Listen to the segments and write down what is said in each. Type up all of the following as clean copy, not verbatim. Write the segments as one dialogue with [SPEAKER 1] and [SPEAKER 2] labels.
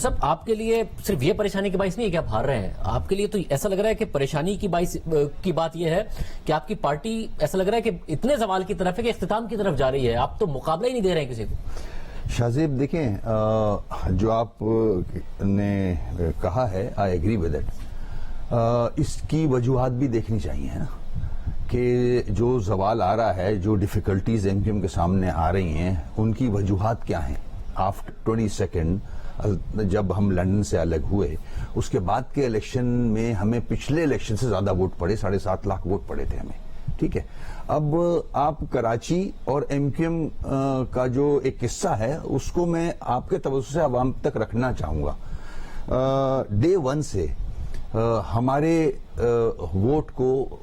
[SPEAKER 1] صاحب آپ کے لیے صرف یہ پریشانی کی باعث نہیں ہے کہ آپ ہار رہے ہیں، آپ کے لیے تو ایسا لگ رہا ہے کہ پریشانی کی بات یہ ہے کہ آپ کی پارٹی ایسا لگ رہا ہے کہ اتنے زوال کی طرف ہے کہ اختتام کی طرف جا رہی ہے، آپ تو مقابلہ ہی نہیں دے رہے ہیں کسی کو۔
[SPEAKER 2] شاہزیب دیکھیں، جو آپ نے کہا ہے آئی ایگری ود اٹ، اس کی وجوہات بھی دیکھنی چاہیے نا کہ جو زوال آ رہا ہے، جو ڈیفیکلٹیز ایم کیو ایم کے سامنے آ رہی ہیں، ان کی وجوہات کیا ہیں۔ آفٹر 22 جب ہم لندن سے الگ ہوئے، اس کے بعد کے الیکشن میں ہمیں پچھلے الیکشن سے زیادہ ووٹ پڑے، 7.5 لاکھ ووٹ پڑے تھے ہمیں، ٹھیک ہے۔ اب آپ کراچی اور ایم کیو ایم کا جو ایک قصہ ہے اس کو میں آپ کے توجہ سے عوام تک رکھنا چاہوں گا۔ ڈے 1 سے ہمارے ووٹ کو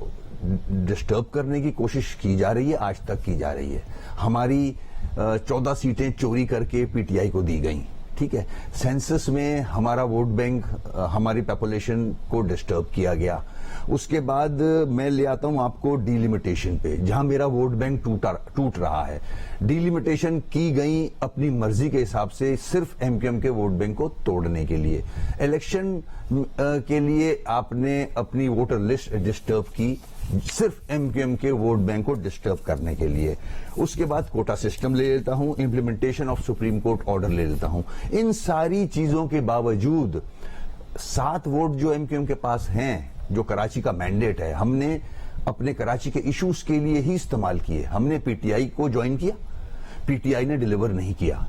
[SPEAKER 2] ڈسٹرب کرنے کی کوشش کی جا رہی ہے، آج تک کی جا رہی ہے۔ ہماری 14 سیٹیں چوری کر کے پی ٹی آئی کو دی گئیں، ٹھیک ہے۔ سینسس میں ہمارا ووٹ بینک، ہماری پاپولیشن کو ڈسٹرب کیا گیا۔ اس کے بعد میں لے آتا ہوں آپ کو ڈی لمیٹیشن پہ، جہاں میرا ووٹ بینک ٹوٹ رہا ہے۔ ڈی لمیٹیشن کی گئی اپنی مرضی کے حساب سے، صرف ایم کیو ایم کے ووٹ بینک کو توڑنے کے لیے۔ الیکشن کے لیے آپ نے اپنی ووٹر لسٹ ڈسٹرب کی، صرف ایم کیو ایم کے ووٹ بینک کو ڈسٹرب کرنے کے لیے۔ اس کے بعد کوٹا سسٹم لے لیتا ہوں، implementation of supreme court order لے لیتا ہوں۔ ان ساری چیزوں کے باوجود 7 ووٹ جو ایم کیو ایم کے پاس ہیں، جو کراچی کا مینڈیٹ ہے، ہم نے اپنے کراچی کے ایشوز کے لیے ہی استعمال کیے۔ ہم نے پی ٹی آئی کو جوائن کیا، پی ٹی آئی نے ڈیلیور نہیں کیا۔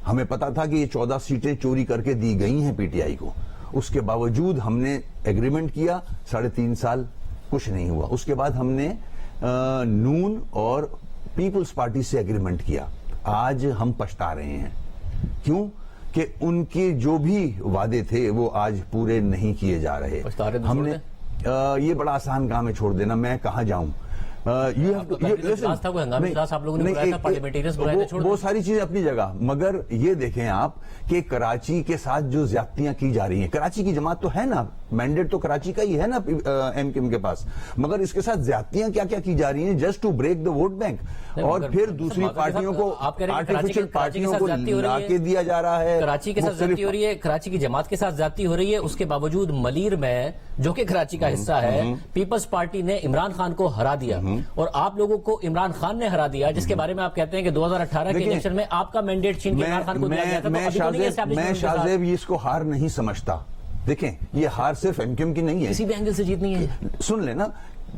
[SPEAKER 2] ہمیں پتا تھا کہ یہ 14 سیٹیں چوری کر کے دی گئی ہیں پی ٹی آئی کو، اس کے باوجود ہم نے ایگریمنٹ کیا، 3.5 سال کچھ نہیں ہوا۔ اس کے بعد ہم نے نون اور پیپلز پارٹی سے ایگریمنٹ کیا۔ آج ہم پچھتا رہے ہیں، کیوں کہ ان کے جو بھی وعدے تھے وہ آج پورے نہیں کیے جا رہے۔ ہم نے یہ بڑا آسان کام ہے چھوڑ دینا، میں کہاں جاؤں۔ وہ ساری چیزیں اپنی جگہ، مگر یہ دیکھیں آپ کہ کراچی کے ساتھ جو زیادتیاں کی جا رہی ہیں، کراچی کی جماعت تو ہے نا، مینڈیٹ تو کراچی کا ہی ہے نا ایم کیو ایم کے پاس، مگر اس کے ساتھ زیادتیاں کیا کیا کی جا رہی ہیں just to break the vote bank, اور پھر دوسری پارٹیوں کو، آرٹیفیشل پارٹیوں کو لا کے دیا جا رہا ہے۔
[SPEAKER 1] کراچی کے ساتھ زیادتی ہو رہی ہے، کراچی کی جماعت کے ساتھ زیادتی ہو رہی ہے، اس کے باوجود ملیر میں جو کہ کراچی کا حصہ ہے، پیپلز پارٹی نے عمران خان کو ہرا دیا، اور آپ لوگوں کو عمران خان نے ہرا دیا، جس کے بارے میں آپ کہتے ہیں کہ 2018 کے الیکشن میں آپ کا مینڈیٹ چھین کے عمران خان کو دیا گیا تھا۔
[SPEAKER 2] میں شاہزیب اس کو ہار نہیں سمجھتا۔ دیکھیں یہ ہار صرف ایم کیو ایم کی نہیں ہے،
[SPEAKER 1] کسی بھی اینگل سے جیتنی ہے۔
[SPEAKER 2] سن لینا،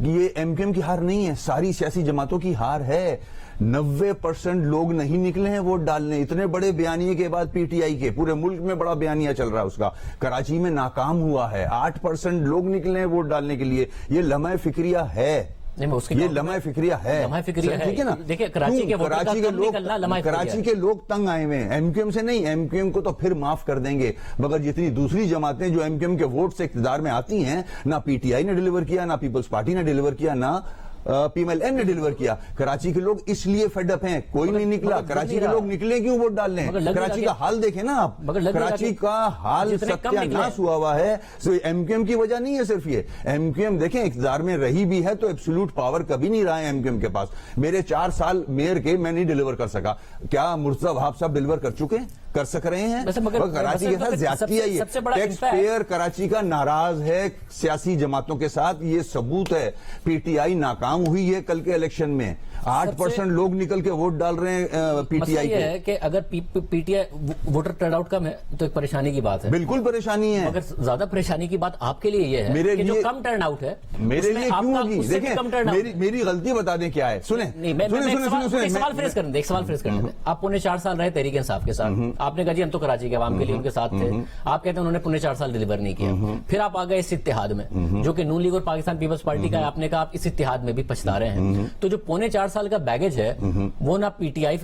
[SPEAKER 2] یہ ایم کیو ایم کی ہار نہیں ہے، ساری سیاسی جماعتوں کی ہار ہے۔ 90% لوگ نہیں نکلے ہیں ووٹ ڈالنے، اتنے بڑے بیانیے کے بعد پی ٹی آئی کے، پورے ملک میں بڑا بیانیہ چل رہا ہے اس کا، کراچی میں ناکام ہوا ہے۔ 8% لوگ نکلے ہیں ووٹ ڈالنے کے لیے، یہ لمحہ فکریہ ہے، یہ لمحہ فکریہ ہے، ٹھیک ہے نا۔
[SPEAKER 1] دیکھیں
[SPEAKER 2] کراچی کے لوگ تنگ آئے ہوئے ہیں، ایم کیو ایم سے نہیں، ایم کیو ایم کو تو پھر معاف کر دیں گے، مگر جتنی دوسری جماعتیں جو ایم کیو ایم کے ووٹ سے اقتدار میں آتی ہیں، نہ پی ٹی آئی نے ڈیلیور کیا، نہ پیپلز پارٹی نے ڈیلیور کیا، نہ پی ایم ایل این نے ڈیلیور کیا۔ کراچی کے لوگ اس لیے فیڈ اپ ہیں، کوئی نہیں نکلا۔ کراچی کے لوگ نکلے کیوں ووٹ ڈالنے؟ کراچی کا حال دیکھیں نا آپ، کراچی کا حال ستیہ ناش ہوا ہے۔ ایم کیو ایم کی وجہ نہیں ہے صرف یہ، ایم کیو ایم دیکھیں اقتدار میں رہی بھی ہے تو ایبسولوٹ پاور کبھی نہیں رہا ہے ایم کیو ایم کے پاس۔ میرے 4 سال میئر کے میں نہیں ڈیلیور کر سکا، کیا مرتضی وہاب صاحب ڈیلیور کر چکے ہیں، کر سک رہے ہیں؟ کراچی کے ساتھ زیادتی ہے، ٹیکس پیئر کراچی کا ناراض ہے سیاسی جماعتوں کے ساتھ، یہ ثبوت ہے۔ پی ٹی آئی ناکام ہوئی ہے کل کے الیکشن میں، 8% لوگ نکل کے ووٹ ڈال رہے ہیں پی ٹی آئی
[SPEAKER 1] ہے کہ اگر P T I voter turn out کم ہے تو ایک پریشانی کی بات ہے،
[SPEAKER 2] بالکل پریشانی ہے،
[SPEAKER 1] مگر زیادہ پریشانی کی بات آپ کے لیے یہ ہے کہ جو کم ٹرن آؤٹ ہے
[SPEAKER 2] میرے لیے کیوں ہوگی؟ دیکھیں میری غلطی بتا دیں کیا ہے، سنیں
[SPEAKER 1] سوال فریز کرنے دیں، ایک سوال فریز کرنے دیں۔ آپ 4.5 سال رہے تحریک انصاف کے ساتھ، آپ نے کہا جی ہم تو کراچی کے عوام کے لیے ان کے ساتھ تھے، آپ کہتے ہیں انہوں نے 4.5 سال ڈیلیور نہیں کیا، پھر آپ آ گئے اس اتحاد میں جو کہ نون لیگ اور پاکستان پیپلز پارٹی کا ہے، آپ نے کہا آپ اس اتحاد میں بھی پچھتا رہے ہیں، تو جو 4.5 سال کا بیگیج ہے وہ نہ پی ٹی آئی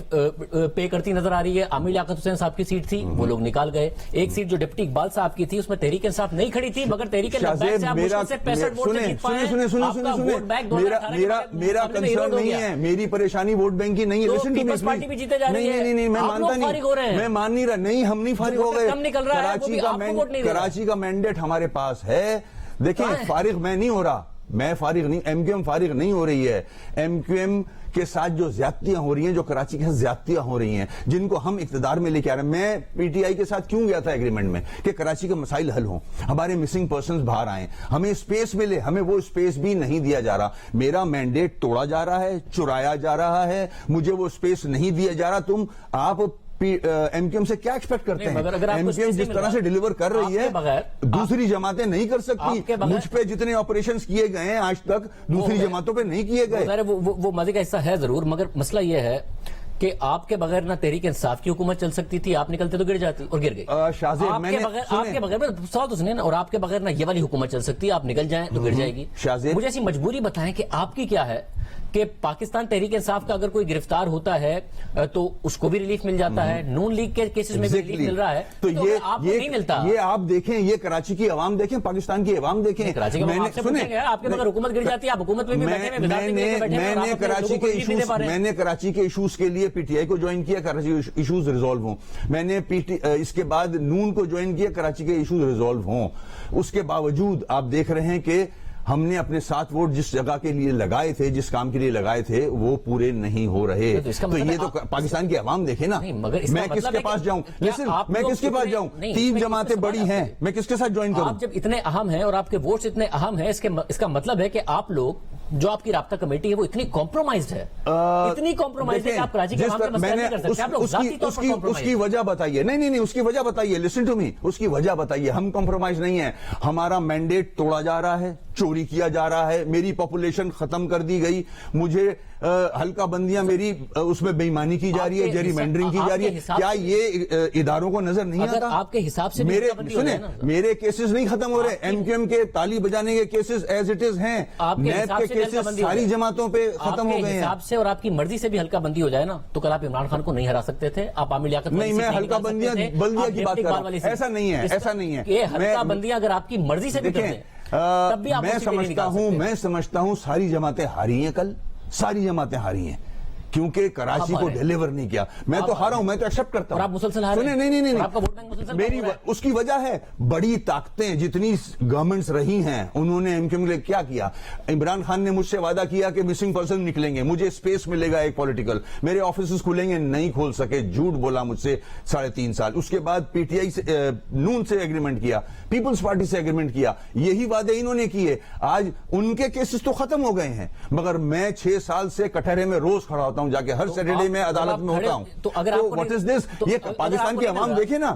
[SPEAKER 1] پے کرتی نظر آ رہی ہے۔ عامر لیاقت حسین صاحب کی سیٹ تھی، وہ لوگ نکال گئے۔ ایک سیٹ جو ڈپٹی اقبال صاحب کی تھی اس میں تحریک انصاف نہیں کھڑی تھی، مگر تحریک لبیک سے آپ مشکل سے 65 ووٹ سے جیت پائے۔
[SPEAKER 2] میرا کنسرن نہیں ہے، میری پریشانی ووٹ بینک کی نہیں ہے،
[SPEAKER 1] پیپلز پارٹی بھی جیتے جا رہی ہے،
[SPEAKER 2] نہیں میں مانتا نہیں، میں مان نہیں رہا، نہیں ہم نہیں فارغ ہو گئے، کراچی کا مینڈیٹ ہمارے پاس ہے۔ دیکھیں فارغ میں نہیں ہو رہا، میں فارغ نہیں, ایم کیو ایم فارغ نہیں ہو رہی ہے. ایم کیو ایم کے ساتھ جو زیادتیاں ہو رہی ہیں, جو کراچی کے ساتھ زیادتیاں ہو رہی ہیں, جن کو ہم اقتدار میں لے کے آ رہے ہیں. میں پی ٹی آئی کے ساتھ کیوں گیا تھا ایگریمنٹ میں کہ کراچی کے مسائل حل ہوں, ہمارے مسنگ پرسنز باہر آئیں, ہمیں اسپیس ملے. ہمیں وہ اسپیس بھی نہیں دیا جا رہا. میرا مینڈیٹ توڑا جا رہا ہے, چرایا جا رہا ہے, مجھے وہ اسپیس نہیں دیا جا رہا. تم آپ ایم کیو ایم سے کیا ایکسپیکٹ کرتے ہیں؟ ایم کیو ایم جس طرح سے ڈیلیور کر رہی ہے دوسری جماعتیں نہیں کر سکتی. مجھ پہ جتنے آپریشنز کیے گئے ہیں آج تک دوسری جماعتوں پہ نہیں کیے گئے.
[SPEAKER 1] وہ مزے کا حصہ ہے ضرور, مگر مسئلہ یہ ہے کہ آپ کے بغیر نہ تحریک انصاف کی حکومت چل سکتی تھی, آپ نکلتے تو گر جاتی اور گر گئی. آپ کے بغیر سوال تو سنیں نا, اور آپ کے بغیر نہ یہ والی حکومت چل سکتی ہے, آپ نکل جائیں تو گر جائے گی. مجھے ایسی مجبوری بتائیں کہ آپ کی کیا ہے کہ پاکستان تحریک انصاف کا اگر کوئی گرفتار ہوتا ہے تو اس کو بھی ریلیف مل جاتا ہے, نون لیگ کے کیسز میں بھی ریلیف مل رہا ہے, تو آپ کو نہیں ملتا.
[SPEAKER 2] یہ آپ دیکھیں, یہ کراچی کی عوام دیکھیں, پاکستان کی عوام دیکھیں.
[SPEAKER 1] کراچی کے عوام آپ سے پوچھیں گے آپ کے بغیر حکومت گر جاتی ہے, آپ حکومت میں بھی بیٹھے
[SPEAKER 2] میں نے کراچی کے ایشوز کے لیے پی ٹی آئی کو جوائن کیا, کراچی ایشوز ریزالو ہوں. میں نے اس کے بعد نون کو جوائن کیا, کراچی کے ایشوز ریزالو ہوں. اس کے باوجود آپ دیکھ رہے ہیں کہ ہم نے اپنے 7 ووٹ جس جگہ کے لیے لگائے تھے, جس کام کے لیے لگائے تھے, وہ پورے نہیں ہو رہے. تو یہ تو پاکستان کی عوام دیکھے نا. میں کس کے پاس جاؤں؟ میں کس کے پاس جاؤں؟ 3 جماعتیں بڑی ہیں, میں کس کے ساتھ جوائن کروں؟
[SPEAKER 1] آپ جب اتنے اہم ہیں اور آپ کے ووٹس اتنے اہم ہیں, اس کا مطلب ہے کہ آپ لوگ جو آپ کی رابطہ کمیٹی ہے وہ اتنی کمپرومائزڈ ہے, اتنی کمپرومائزڈ ہے کہ آپ کراچی کے عوام کا مسئلہ نہیں کر سکتے. آپ لوگ ذاتی طور پر کمپرومائز.
[SPEAKER 2] اس کی وجہ بتائیے. نہیں, اس کی وجہ بتائیے. لسن ٹو می, اس کی وجہ بتائیے. ہم کمپرومائز نہیں ہیں. ہمارا مینڈیٹ توڑا جا رہا ہے, چوری کیا جا رہا ہے, میری پاپولیشن ختم کر دی گئی, مجھے ہلکا بندیاں میری اس میں بےایمانی کی جا رہی ہے, جیری مینڈرنگ کی جا رہی ہے. کیا یہ اداروں کو نظر نہیں آتا؟
[SPEAKER 1] آپ کے حساب سے
[SPEAKER 2] میرے کیسز نہیں ختم ہو رہے. ایم کیو ایم کے تالی بجانے کے کیسز ایز اٹ از ہیں, نیب کے کیسز ساری جماعتوں پہ ختم ہو گئے ہیں.
[SPEAKER 1] حساب سے اور آپ کی مرضی سے بھی ہلکا بندی ہو جائے نا تو کل آپ عمران خان کو نہیں ہرا سکتے تھے. آپ عامر لیاقت
[SPEAKER 2] نہیں, میں ہلکا بندیاں بلدیہ کی بات کر رہا ہوں. ایسا نہیں ہے, ایسا نہیں ہے.
[SPEAKER 1] یہ ہلکا بندیاں اگر آپ کی مرضی سے بھی کریں تب بھی آپ
[SPEAKER 2] میں سمجھتا ہوں ساری جماعتیں ہاری ہیں. کل ساری جماعتیں ہاری ہیں کیونکہ کراچی کو ڈیلیور نہیں کیا. میں تو ہارا ہوں, میں تو ایکسپٹ کرتا ہوں.
[SPEAKER 1] اور آپ مسلسل ہارے ہیں.
[SPEAKER 2] نہیں, میری اس کی وجہ ہے بڑی طاقتیں جتنی گورنمنٹس رہی ہیں انہوں نے ایم کیو ایم کے لیے کیا کیا. عمران خان نے مجھ سے وعدہ کیا کہ مسنگ پرسن نکلیں گے, مجھے اسپیس ملے گا ایک پولیٹیکل, میرے آفیسز کھلیں گے, نہیں کھول سکے. جھوٹ بولا مجھ سے 3.5 سال. اس کے بعد پی ٹی آئی سے نون سے ایگریمنٹ کیا, پیپلز پارٹی سے ایگریمنٹ کیا. یہی وعدے انہوں نے کیے. آج ان کے کیسز تو ختم ہو گئے ہیں, مگر میں 6 سال سے کٹہرے میں روز کھڑا ہوتا ہوں, جا کے ہر سیٹرڈے میں عدالت میں ہوتا ہوں.
[SPEAKER 1] تو واٹ
[SPEAKER 2] از دس؟ یہ پاکستان کی عوام دیکھے نا.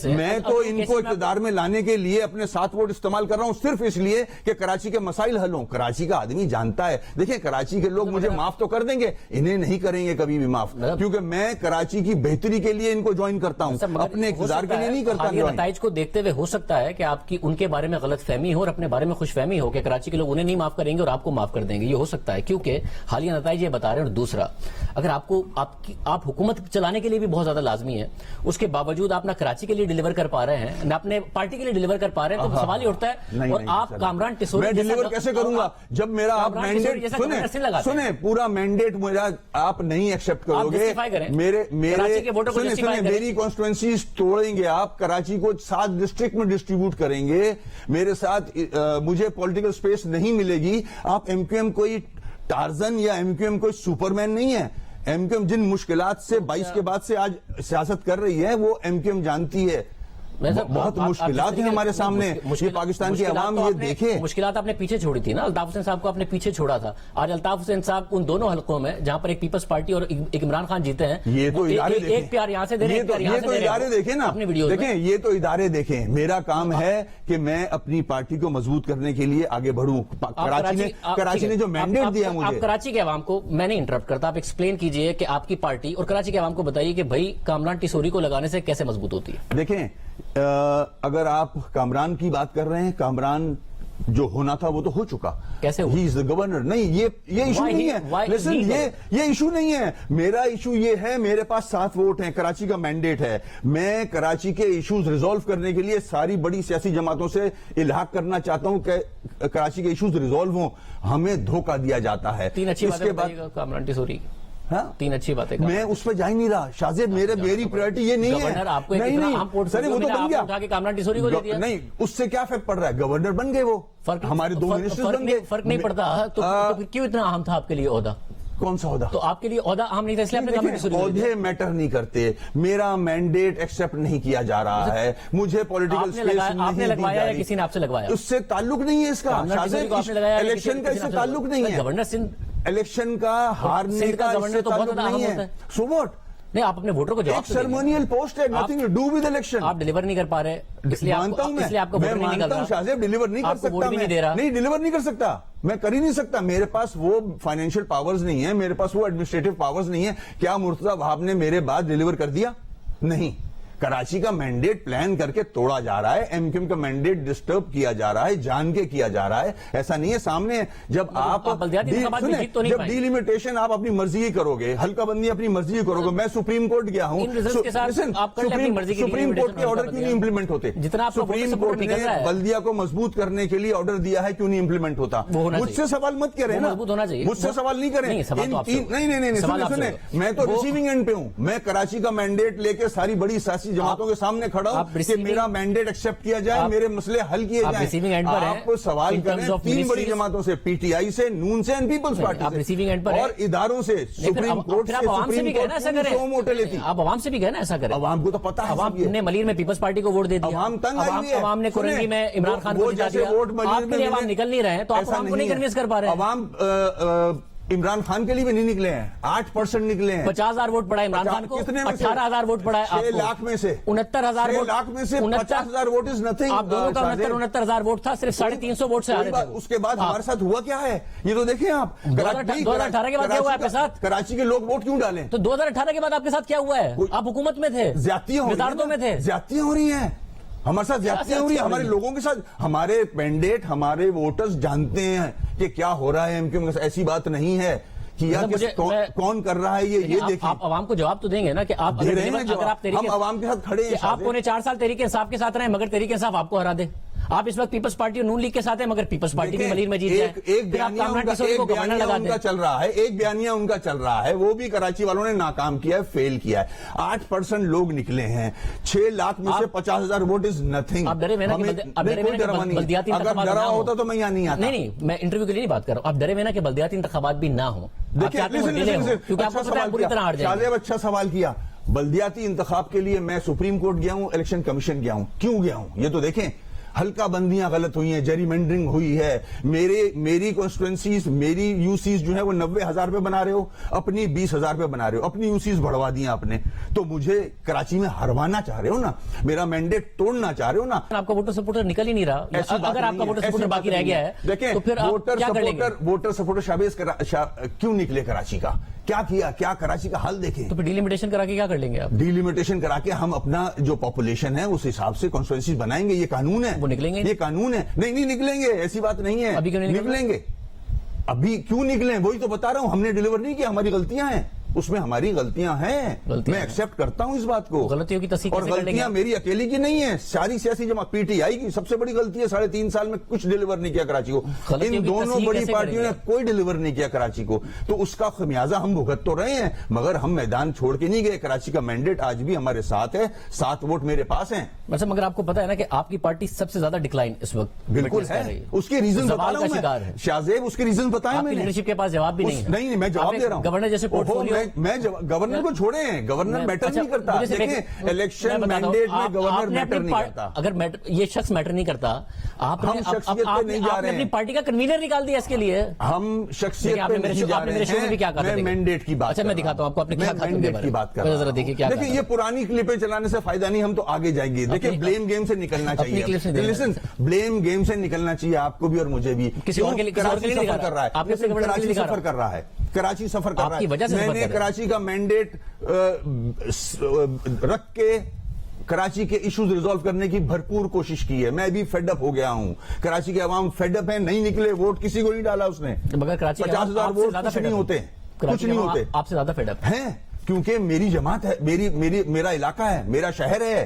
[SPEAKER 2] میں تو ان کو اقتدار میں لانے کے لیے اپنے 7 ووٹ استعمال کر رہا ہوں, صرف اس لیے کہ کراچی کے مسائل حل ہوں. کراچی کا آدمی جانتا ہے. دیکھیں, کراچی کے لوگ مجھے معاف تو کر دیں گے, انہیں نہیں کریں گے کبھی بھی معاف, کیونکہ میں کراچی کی بہتری کے لیے ان کو جوائن کرتا ہوں, اپنے اقتدار کے لیے نہیں کرتا.
[SPEAKER 1] نتائج کو دیکھتے ہوئے ہو سکتا ہے کہ آپ کی ان کے بارے میں غلط فہمی ہو اور اپنے بارے میں خوش فہمی ہو کہ کراچی کے لوگ انہیں نہیں معاف کریں گے اور آپ کو معاف کر دیں گے. یہ ہو سکتا ہے کیونکہ حالیہ نتائج یہ بتا رہے ہیں. اور دوسرا, اگر آپ حکومت چلانے کے لیے بھی بہت زیادہ لازمی ہے, اس کے باوجود آپ نہ کراچی کے لیے ڈیلیور کر پا رہے ہیں نہ اپنے پارٹی کے لیے ڈیلیور کر پا رہے ہیں, تو سوال ہی اٹھتا ہے. اور آپ کامران ٹسوری,
[SPEAKER 2] میں ڈیلیور کیسے کروں گا جب میرا آپ مینڈیٹ سنیں, پورا مینڈیٹ میرا آپ نہیں ایکسپٹ کرو گے. میری کانسٹیٹوئنسیز توڑیں گے آپ, کراچی کو 7 ڈسٹرکٹ میں ڈسٹریبیوٹ کریں گے, میرے ساتھ مجھے پولیٹیکل اسپیس نہیں ملے گی. آپ ایم کیو ایم کوئی ٹارزن یا ایم کیو ایم کوئی سپرمین نہیں ہے. ایم کیو ایم جن مشکلات سے 22 کے بعد سے آج سیاست کر رہی ہے وہ ایم کیو ایم جانتی ہے. بہت مشکلات ہیں ہمارے سامنے, یہ پاکستان کی عوام یہ دیکھے.
[SPEAKER 1] مشکلات آپ نے پیچھے چھوڑی تھی نا, الطاف حسین صاحب کو آپ نے پیچھے چھوڑا تھا. آج الطاف حسین صاحب ان دونوں حلقوں میں جہاں پر ایک پیپلز پارٹی اور ایک عمران خان جیتے ہیں,
[SPEAKER 2] یہ تو
[SPEAKER 1] ایک پیار یہاں سے دے رہے ہیں,
[SPEAKER 2] یہ تو ادارے دیکھیں نا, دیکھیں یہ تو ادارے دیکھیں. میرا کام ہے کہ میں اپنی پارٹی کو مضبوط کرنے کے لیے آگے بڑھوں. کراچی نے جو مینڈیٹ دیا مجھے.
[SPEAKER 1] آپ کراچی کے عوام کو, میں نہیں انٹرپٹ کرتا, آپ ایکسپلین کیجئے کہ آپ کی پارٹی اور کراچی کے عوام کو بتائیے کہ بھائی کامران ٹسوری کو لگانے سے کیسے مضبوط ہوتی ہے.
[SPEAKER 2] دیکھیں, اگر آپ کامران کی بات کر رہے ہیں, کامران جو ہونا تھا وہ تو ہو چکا.
[SPEAKER 1] کیسے
[SPEAKER 2] ہی از دا گورنر. نہیں, یہ ایشو نہیں ہے. لیسن, یہ ایشو نہیں ہے. میرا ایشو یہ ہے, میرے پاس 7 ووٹ ہیں, کراچی کا مینڈیٹ ہے, میں کراچی کے ایشوز ریزالو کرنے کے لیے ساری بڑی سیاسی جماعتوں سے الحاق کرنا چاہتا ہوں کہ کراچی کے ایشوز ریزالو ہوں. ہمیں دھوکہ دیا جاتا ہے.
[SPEAKER 1] 3 اچھی باتیں بتائیے گا کامران ٹسوری.
[SPEAKER 2] ہاں؟
[SPEAKER 1] 3 اچھی باتیں کہا.
[SPEAKER 2] میں اس پہ جا ہی نہیں رہا شاہزیب, میری پریورٹی یہ نہیں ہے.
[SPEAKER 1] گورنر آپ کو ایک
[SPEAKER 2] نہیں
[SPEAKER 1] اتنا
[SPEAKER 2] نہیں
[SPEAKER 1] اہم پورٹفولیو
[SPEAKER 2] سر وہ تو
[SPEAKER 1] ملا,
[SPEAKER 2] بن
[SPEAKER 1] آپ
[SPEAKER 2] گیا,
[SPEAKER 1] نے اٹھا کے کامران ٹیسوری کو دے دیا.
[SPEAKER 2] نہیں اس سے کیا فرق پڑ رہا ہے, گورنر بن گئے وہ, ہمارے 2 منسٹر بن گئے.
[SPEAKER 1] فرق نہیں پڑتا تو پھر کیوں اتنا اہم تھا آپ کے لیے عہدہ؟
[SPEAKER 2] کون سا عہدہ؟
[SPEAKER 1] تو آپ کے لیے عہدہ اہم نہیں تھا اس لیے آپ نے کامران ٹیسوری کو دے دیا.
[SPEAKER 2] عہدے میٹر نہیں کرتے, میرا مینڈیٹ ایکسپٹ نہیں کیا جا رہا ہے, مجھے پولیٹیکل اسپیس
[SPEAKER 1] آپ نے لگوایا یا کسی نے آپ سے لگوایا؟
[SPEAKER 2] اس سے تعلق نہیں ہے اس کا, الیکشن کا اس سے تعلق نہیں ہے,
[SPEAKER 1] گورنر سندھ
[SPEAKER 2] الیکشن کا ہارنے کا اس سے تعلق نہیں ہے. سو واٹ,
[SPEAKER 1] نہیں آپ اپنے ووٹر کو جواب
[SPEAKER 2] ایک سرمونیل پوسٹ ہے, nothing to do with election.
[SPEAKER 1] آپ ڈیلیور نہیں کر پا رہے اس لیے آپ کو ووٹ نہیں نکل رہا.
[SPEAKER 2] شاہزیب ڈیلیور نہیں کر سکتا, نہیں ڈیلیور نہیں کر سکتا, میں کر ہی نہیں سکتا. میرے پاس وہ فائنینشیل پاورز نہیں ہے, میرے پاس وہ ایڈمنسٹریٹو پاورز نہیں ہے. کیا مرتضی وہاب نے میرے بعد ڈیلیور کر دیا؟ نہیں. کراچی کا مینڈیٹ پلان کر کے توڑا جا رہا ہے, ایم کیو ایم کا مینڈیٹ ڈسٹرب کیا جا رہا ہے, جان کے کیا جا رہا ہے. ایسا نہیں ہے سامنے جب آپ ڈیلیمیٹیشن آپ اپنی مرضی ہی کرو گے, حلقہ بندی اپنی مرضی ہی کرو گے. میں سپریم کورٹ گیا ہوں, سپریم کورٹ کے آرڈر کیوں نہیں امپلیمنٹ ہوتے؟ سپریم کورٹ نے بلدیہ کو مضبوط کرنے کے لیے آرڈر دیا ہے, کیوں نہیں امپلیمنٹ ہوتا؟ مجھ سے سوال مت کریں نا, مجھ سے سوال نہیں کریں. نہیں, میں تو ریسیونگ اینڈ پہ ہوں. میں کراچی کا مینڈیٹ لے کے ساری بڑی سیاسی جماعتوں کے سامنے کھڑا ہوں کہ میرا مینڈیٹ ایکسپٹ کیا جائے, میرے مسئلے حل کیے جائیں. آپ سوال کریں 3 بڑی جماعتوں سے, پی ٹی آئی سے, نون سے, پیپلز پارٹی سے, اور اداروں سے, سپریم کورٹ سے. سپریم کورٹ
[SPEAKER 1] آپ عوام سے بھی کہنا ایسا کریں.
[SPEAKER 2] عوام کو تو پتا ہے,
[SPEAKER 1] عوام نے ملیر میں پیپلز پارٹی کو ووٹ دے دیا,
[SPEAKER 2] عوام تنگ آئی ہے,
[SPEAKER 1] عوام نے کرنگی میں عمران خان کو جتا دیا. آپ کے لیے عوام نکل نہیں رہے ہیں تو آپ عوام کو نہیں کنوینس کر پا رہے ہیں.
[SPEAKER 2] عوام عمران خان کے لیے بھی نہیں نکلے ہیں, 8% نکلے ہیں.
[SPEAKER 1] 50,000 ووٹ پڑا ہے عمران خان کو, 18,000 ووٹ پڑا ہے
[SPEAKER 2] 6 لاکھ میں سے,
[SPEAKER 1] 69,000
[SPEAKER 2] 6 لاکھ میں سے 50,000 ووٹ از نتھنگ.
[SPEAKER 1] آپ دونوں کا 69,000 ووٹ تھا, صرف 350 ووٹ سے آ رہے تھے.
[SPEAKER 2] اس کے بعد ہمارے ساتھ ہوا کیا ہے یہ تو دیکھیں آپ.
[SPEAKER 1] 2018 کے بعد کیا ہوا آپ کے ساتھ؟
[SPEAKER 2] کراچی کے لوگ ووٹ کیوں ڈالیں؟
[SPEAKER 1] تو 2018 کے بعد آپ کے ساتھ کیا ہوا ہے؟ آپ حکومت میں تھے,
[SPEAKER 2] زیادتیاں
[SPEAKER 1] میں تھے,
[SPEAKER 2] زیادتیاں ہو رہی ہیں ہمارے ساتھ, زیادتیاں ہو رہی ہیں ہمارے لوگوں کے ساتھ. ہمارے مینڈیٹ, ہمارے ووٹرز جانتے ہیں کہ کیا ہو رہا ہے. ایسی بات نہیں ہے کہ کون کر رہا ہے یہ دیکھیں.
[SPEAKER 1] آپ عوام کو جواب تو دیں گے نا کہ آپ
[SPEAKER 2] ہم عوام کے ساتھ کھڑے ہیں.
[SPEAKER 1] آپ 4.5 سال تحریک انصاف کے ساتھ رہے مگر تحریک انصاف آپ کو ہرا دے. آپ اس وقت پیپلز پارٹی اور نون لیگ کے ساتھ ہیں مگر پیپلز پارٹی بھی ملیر میں جیت جائے.
[SPEAKER 2] ایک بیانیہ ان کا چل رہا ہے, ایک بیانیہ ان کا چل رہا ہے, وہ بھی کراچی والوں نے ناکام کیا ہے, فیل کیا ہے. 8% لوگ نکلے ہیں, 6 لاکھ میں سے 50,000 ووٹ از نتھنگ.
[SPEAKER 1] آپ ڈرے ہوئے بلدیاتی
[SPEAKER 2] انتخابات ڈرا ہوتا تو میں یہاں نہیں آتا.
[SPEAKER 1] نہیں, میں انٹرویو کے لیے نہیں بات کر رہا ہوں. آپ ڈرے ہوئے نا کہ بلدیاتی انتخابات بھی نہ ہوں.
[SPEAKER 2] اچھا سوال کیا. بلدیاتی انتخاب کے لیے میں سپریم کورٹ گیا ہوں, الیکشن کمیشن گیا ہوں. کیوں گیا ہوں یہ تو دیکھیں. حلقہ بندیاں غلط ہوئی ہیں, جیری مینڈرنگ ہوئی ہے. میری کانسٹیٹوئنسیز, میری یو سیز جو ہے وہ 90,000 پہ بنا رہے ہو, اپنی 20,000 پہ بنا رہے ہو, اپنی یو سیز بڑھوا دی آپ نے. تو مجھے کراچی میں ہروانا چاہ رہے ہو نا, میرا مینڈیٹ توڑنا چاہ رہے ہو نا.
[SPEAKER 1] آپ کا ووٹر سپورٹر نکل ہی نہیں رہا. اگر آپ کا ووٹر سپورٹر باقی رہ گیا ہے
[SPEAKER 2] دیکھیں, ووٹر سپورٹر شابیز کیوں نکلے کراچی کا, کیا کیا, کیا کراچی کا حال دیکھیں.
[SPEAKER 1] تو پھر ڈیلیمیٹیشن کرا کے کیا کر لیں گے آپ؟
[SPEAKER 2] ڈیلیمیٹیشن کرا کے ہم اپنا جو پاپولیشن ہے اس حساب سے کانسٹیٹوئنسیز بنائیں گے. یہ قانون ہے,
[SPEAKER 1] وہ نکلیں گے,
[SPEAKER 2] یہ قانون ہے. نہیں نکلیں گے, ایسی بات نہیں ہے.
[SPEAKER 1] ابھی کیوں نہیں
[SPEAKER 2] نکلیں گے؟ ابھی کیوں نکلیں, وہی تو بتا رہا ہوں. ہم نے ڈیلیور نہیں کیا, ہماری غلطیاں ہیں, اس میں ہماری غلطیاں ہیں. میں ایکسپٹ کرتا ہوں اس بات کو.
[SPEAKER 1] غلطیوں کی تصحیح,
[SPEAKER 2] اور غلطیاں میری اکیلی کی نہیں ہیں, ساری سیاسی جماعت. پی ٹی آئی کی سب سے بڑی غلطی ہے 3.5 سال میں کچھ ڈیلیور نہیں کیا کراچی کو. ان دونوں بڑی پارٹیوں نے کوئی ڈیلیور نہیں کیا کراچی کو. تو اس کا خمیازہ ہم بھگت تو رہے ہیں, مگر ہم میدان چھوڑ کے نہیں گئے. کراچی کا مینڈیٹ آج بھی ہمارے ساتھ ہے, 7 ووٹ میرے پاس ہیں.
[SPEAKER 1] مگر آپ کو پتا ہے نا کہ آپ کی پارٹی سب سے زیادہ ڈکلائن اس وقت
[SPEAKER 2] بالکل ہے. اس کے ریزن بتا رہا ہوں میں شاہزیب, اس کے ریزن بتائیں. میں
[SPEAKER 1] لیڈرشپ کے پاس جواب بھی نہیں ہے.
[SPEAKER 2] نہیں, میں جواب دے رہا ہوں.
[SPEAKER 1] گورنر جیسے
[SPEAKER 2] میں گورنر کو چھوڑیں, گورنر میٹر نہیں کرتا. دیکھیں الیکشن مینڈیٹ میں گورنر میٹر نہیں کرتا.
[SPEAKER 1] اگر یہ شخص میٹر نہیں کرتا, آپ نے اپنی پارٹی کا کنوینر نکال دیا اس کے لیے.
[SPEAKER 2] ہم شخصیت پہ نہیں جا رہے ہیں, میں مینڈیٹ کی بات.
[SPEAKER 1] اچھا میں دکھاتا ہوں آپ کو اپنے
[SPEAKER 2] مینڈیٹ کی بات کر رہا ہوں. دیکھیں یہ پرانی کلپیں چلانے سے فائدہ نہیں, ہم تو آگے جائیں گے. دیکھیں بلیم گیم سے نکلنا چاہیے. لیسن, بلیم گیم سے نکلنا چاہیے آپ کو بھی اور مجھے بھی. کراچی سفر کر رہا ہے, کراچی سفر کر رہا ہے, کراچی سفر کر رہا ہے. میں نے کراچی کا مینڈیٹ رکھ کے کراچی کے ایشوز ریزالو کرنے کی بھرپور کوشش کی ہے. میں بھی فیڈ اپ ہو گیا ہوں. کراچی کے عوام فیڈ اپ ہیں, نہیں نکلے, ووٹ کسی کو نہیں ڈالا اس نے.
[SPEAKER 1] مگر کراچی
[SPEAKER 2] 50,000 ووٹ کچھ نہیں ہوتے, کچھ نہیں ہوتے.
[SPEAKER 1] آپ سے زیادہ فیڈ اپ
[SPEAKER 2] ہیں کیونکہ میری جماعت ہے, میرا علاقہ ہے, میرا شہر ہے.